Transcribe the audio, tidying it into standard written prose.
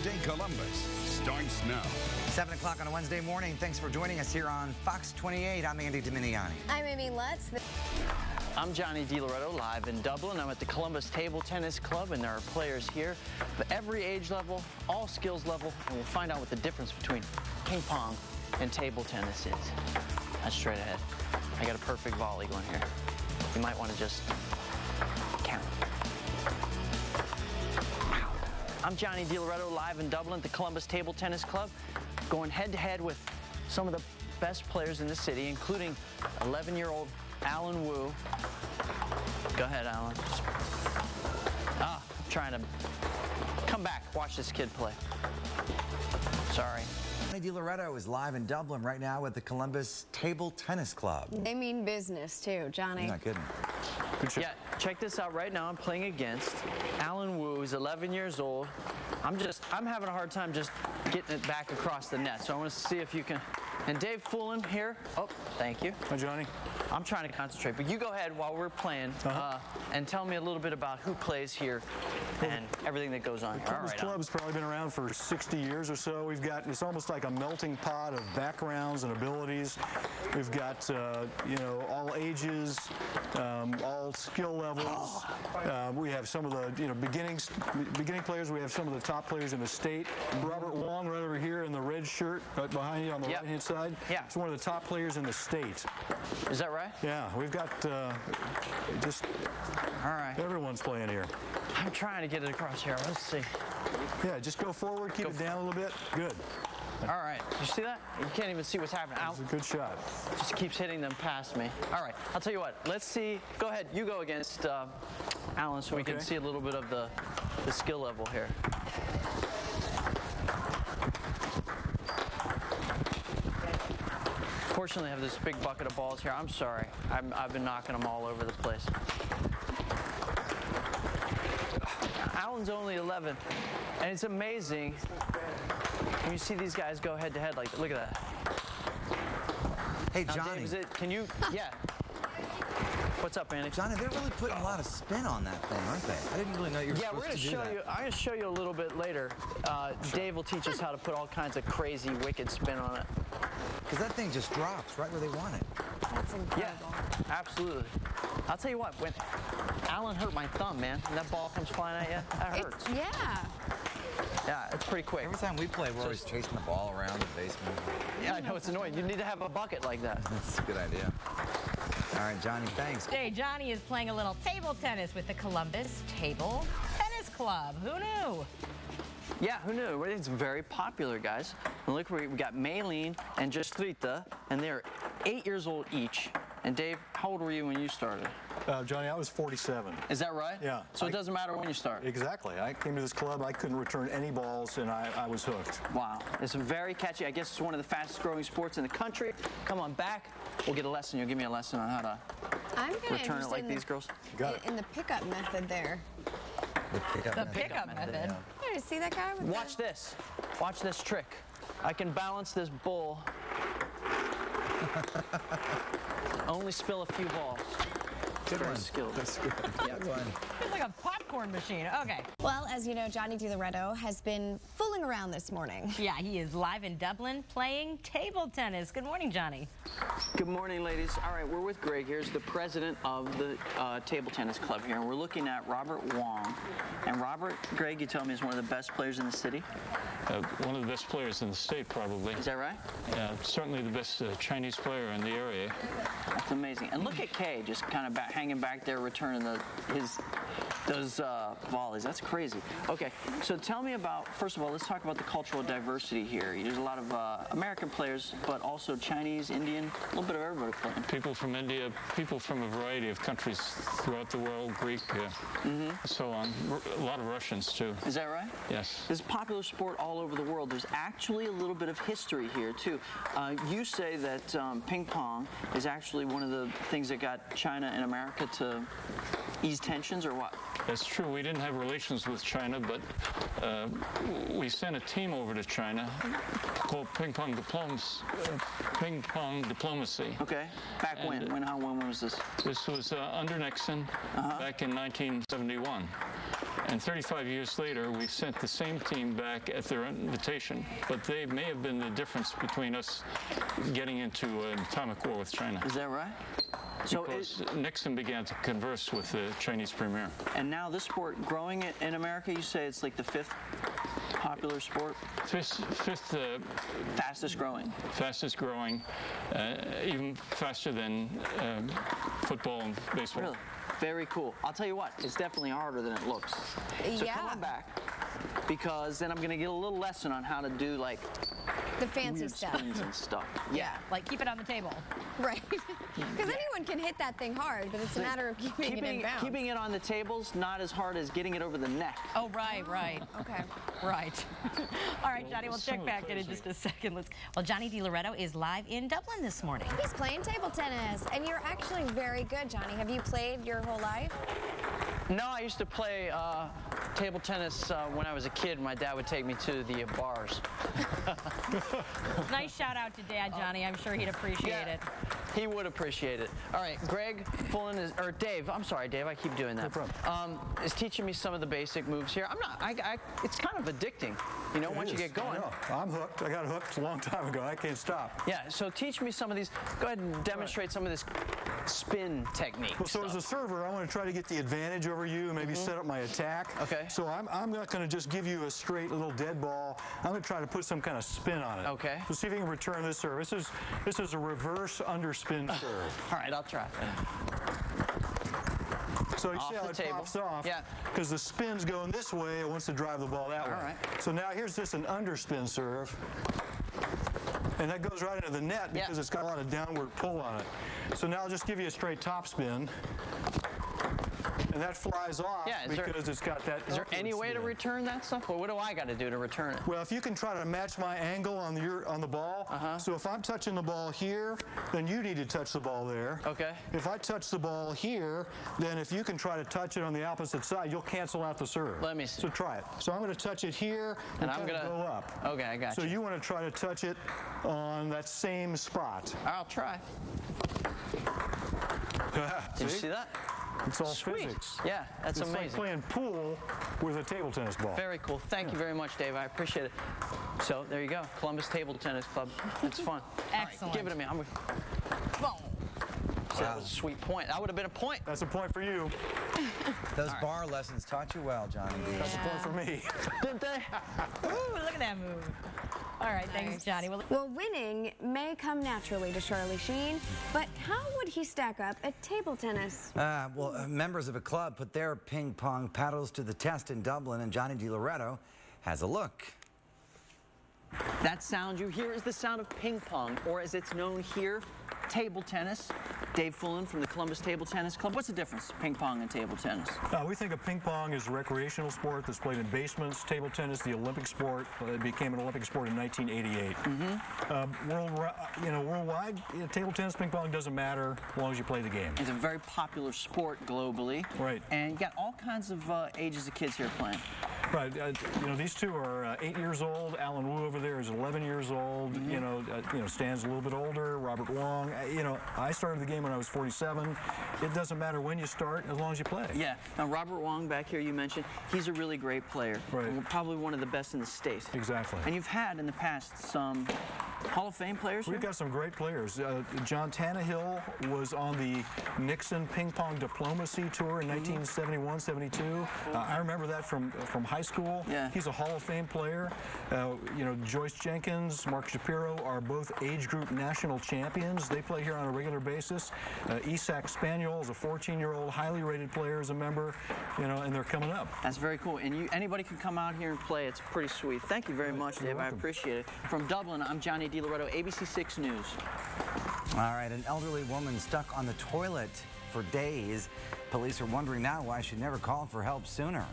Day Columbus starts now. 7 o'clock on a Wednesday morning. Thanks for joining us here on Fox 28. I'm Andy Dominiani. I'm Amy Lutz. I'm Johnny DiLoretto, live in Dublin. I'm at the Columbus Table Tennis Club, and there are players here of every age level, all skills level, and we'll find out what the difference between ping pong and table tennis is. That's straight ahead. I got a perfect volley going here. You might want to just count. Wow. I'm Johnny DiLoretto, live in Dublin at the Columbus Table Tennis Club, going head-to-head with some of the best players in the city, including 11-year-old Alan Wu. Go ahead, Alan. I'm trying to come back. Watch this kid play. Sorry. Johnny DiLoretto is live in Dublin right now at the Columbus Table Tennis Club. They mean business, too, Johnny. You're not kidding. Yeah, check this out right now. I'm playing against Alan Wu, who's 11 years old. I'm having a hard time just getting it back across the net. So I want to see if you can. And Dave Fullen here. Oh, thank you. Hi, Johnny. I'm trying to concentrate, but you go ahead while we're playing and tell me a little bit about who plays here and everything that goes on. The Columbus Club's probably been around for 60 years or so. We've got, it's almost like a melting pot of backgrounds and abilities. We've got, you know, all ages, all skill levels. We have some of the, you know, beginning players. We have some of the top players in the state. Robert Wong right over here in the red shirt right behind you on the right-hand side. Yeah. He's one of the top players in the state. Is that right? Yeah, we've got just all right. Everyone's playing here. I'm trying to get it across here. Let's see. Yeah, just go forward, keep it down a little bit. Good. All right. You see that? You can't even see what's happening. That's a good shot. Just keeps hitting them past me. All right. I'll tell you what. Let's see. Go ahead. You go against Alan so we can see a little bit of the skill level here. Fortunately, I have this big bucket of balls here. I'm sorry. I've been knocking them all over the place. Alan's only 11, and it's amazing when you see these guys go head-to-head like that. Look at that. Hey, now, Johnny. Dave, can you? Yeah. What's up, Andy? Johnny, they're really putting a lot of spin on that thing, aren't they? I didn't really know you were supposed to do that. I'm going to show you a little bit later. Dave will teach us how to put all kinds of crazy, wicked spin on it. Because that thing just drops right where they want it. That's incredible. Yeah, absolutely. I'll tell you what, when Alan hurt my thumb, man, and that ball comes flying at you, that hurts. Yeah, it's pretty quick. Every time we play, we're always chasing the ball around the basement. Yeah, I know, it's annoying. You need to have a bucket like that. That's a good idea. All right, Johnny, thanks. Today, Johnny is playing a little table tennis with the Columbus Table Tennis Club. Who knew? Yeah, who knew? It's very popular, guys. And look, we got Maylene and Jastrita, and they're 8 years old each. And Dave, how old were you when you started? Johnny, I was 47. Is that right? Yeah. So it doesn't matter when you start? Exactly. I came to this club, I couldn't return any balls, and I was hooked. Wow. It's very catchy. I guess it's one of the fastest growing sports in the country. Come on back. We'll get a lesson. You'll give me a lesson on how to return it like these girls. Got it. In the pickup method there. The pickup method. Yeah, you see that guy with Watch this. Watch this trick. I can balance this bull. Only spill a few balls. Good one. Skilled. That's good. Yeah. Good one. It's like a popcorn machine. Okay. Well, as you know, Johnny DiLoretto has been fooling around this morning. Yeah, he is live in Dublin playing table tennis. Good morning, Johnny. Good morning, ladies. All right, we're with Greg here. He's the president of the Table Tennis Club here, and we're looking at Robert Wong. And Robert, Greg, you tell me, is one of the best players in the city? One of the best players in the state, probably. Is that right? Certainly the best Chinese player in the area. That's amazing. And look at Kay, just kind of hanging back there, returning those volleys. That's crazy. Okay, so tell me about, first of all, let's talk about the cultural diversity here. There's a lot of American players, but also Chinese, Indian, a little bit of everybody playing. People from India, people from a variety of countries throughout the world, Greek, so on. A lot of Russians, too. Is that right? Yes. This is a popular sport all over the world. There's actually a little bit of history here, too. You say that ping pong is actually one of the things that got China and America to ease tensions, or what? That's true. We didn't have relations with China, but we sent a team over to China called Ping Pong Diplomacy. Okay. Back when? When was this? This was under Nixon back in 1971. And 35 years later, we sent the same team back at their invitation. But they may have been the difference between us getting into an atomic war with China. Is that right? So because Nixon began to converse with the Chinese premier. And now this sport growing in America, you say it's like the 5th popular sport? Fifth Fastest growing. Fastest growing, even faster than football and baseball. Really? Very cool. I'll tell you what, it's definitely harder than it looks. So come on back, because then I'm going to get a little lesson on how to do like the fancy weird stuff. spins and stuff. Yeah, like keep it on the table. Right. Because anyone can hit that thing hard, but it's a matter of keeping it in bounds. Keeping it on the table's not as hard as getting it over the neck. Oh, right. Okay. Right. All right, Johnny, we'll check back in just a second. Well, Johnny DiLoretto is live in Dublin this morning. He's playing table tennis, and you're actually very good, Johnny. Have you played your whole life? No, I used to play table tennis when I was a kid. My dad would take me to the bars. Nice shout out to Dad, Johnny. I'm sure he'd appreciate it. He would appreciate it. All right, Greg Fullen is, or Dave, I'm sorry, Dave, I keep doing that. No problem. Is teaching me some of the basic moves here. I'm not, it's kind of addicting, you know, once you get going. I know. I'm hooked. I got hooked a long time ago. I can't stop. Yeah, so teach me some of these. Go ahead and demonstrate some of this spin technique. Well, so as a server, I want to try to get the advantage over you and maybe set up my attack. Okay. So I'm not going to just give you a straight little dead ball. I'm going to try to put some kind of spin on it. Okay. So see if you can return this serve. This is a reverse underspin serve. All right, I'll try. So you Off see how the it table. pops off? Yeah. Because the spin's going this way, it wants to drive the ball that way. All right. So now here's just an underspin serve. And that goes right into the net because it's got a lot of downward pull on it. So now I'll just give you a straight top spin. And that flies off because it's got that. Is there any way to return that stuff? Well, what do I got to do to return it? Well, if you can try to match my angle on the ball. So if I'm touching the ball here, then you need to touch the ball there. Okay. If I touch the ball here, then if you can try to touch it on the opposite side, you'll cancel out the serve. Let me see. So try it. So I'm going to touch it here and I'm going to go up. Okay, I got you. So you want to try to touch it on that same spot. I'll try. Did you see that? It's all Sweet. physics. Yeah, that's it's amazing. It's like playing pool with a table tennis ball. Very cool. Thank you very much, Dave. I appreciate it. So there you go. Columbus Table Tennis Club. It's fun. Excellent. Right, give it to me. Boom. So that was a sweet point. That would have been a point. That's a point for you. Those bar lessons taught you well, Johnny. That's a point for me. Didn't they? Ooh, look at that move. All right, thanks, Johnny. Well, winning may come naturally to Charlie Sheen, but how would he stack up at table tennis? Members of a club put their ping pong paddles to the test in Dublin, and Johnny DiLoretto has a look. That sound you hear is the sound of ping pong, or as it's known here, table tennis. Dave Fullen from the Columbus Table Tennis Club. What's the difference, ping pong and table tennis? We think of ping pong as a recreational sport that's played in basements. Table tennis, the Olympic sport, it became an Olympic sport in 1988. Worldwide, table tennis, ping pong doesn't matter as long as you play the game. It's a very popular sport globally. Right. And you got all kinds of ages of kids here playing. Right. These two are 8 years old. Alan Wu over there is 11 years old. Stan's a little bit older. Robert Wong. I started the game when I was 47. It doesn't matter when you start as long as you play. Yeah. Now, Robert Wong back here, you mentioned, he's a really great player. Right. And probably one of the best in the state. Exactly. And you've had in the past some Hall of Fame players here? We've got some great players. John Tannehill was on the Nixon Ping Pong Diplomacy Tour in 1971-72. I remember that from high school. Yeah. He's a Hall of Fame player. Joyce Jenkins, Mark Shapiro are both age group national champions. They play here on a regular basis. Isak Spaniel is a 14-year-old highly rated player as a member, and they're coming up. That's very cool. And anybody can come out here and play. It's pretty sweet. Thank you very much, Dave. I appreciate it. From Dublin, I'm Johnny DiLoretto, ABC6 News. All right, an elderly woman stuck on the toilet for days. Police are wondering now why she never called for help sooner.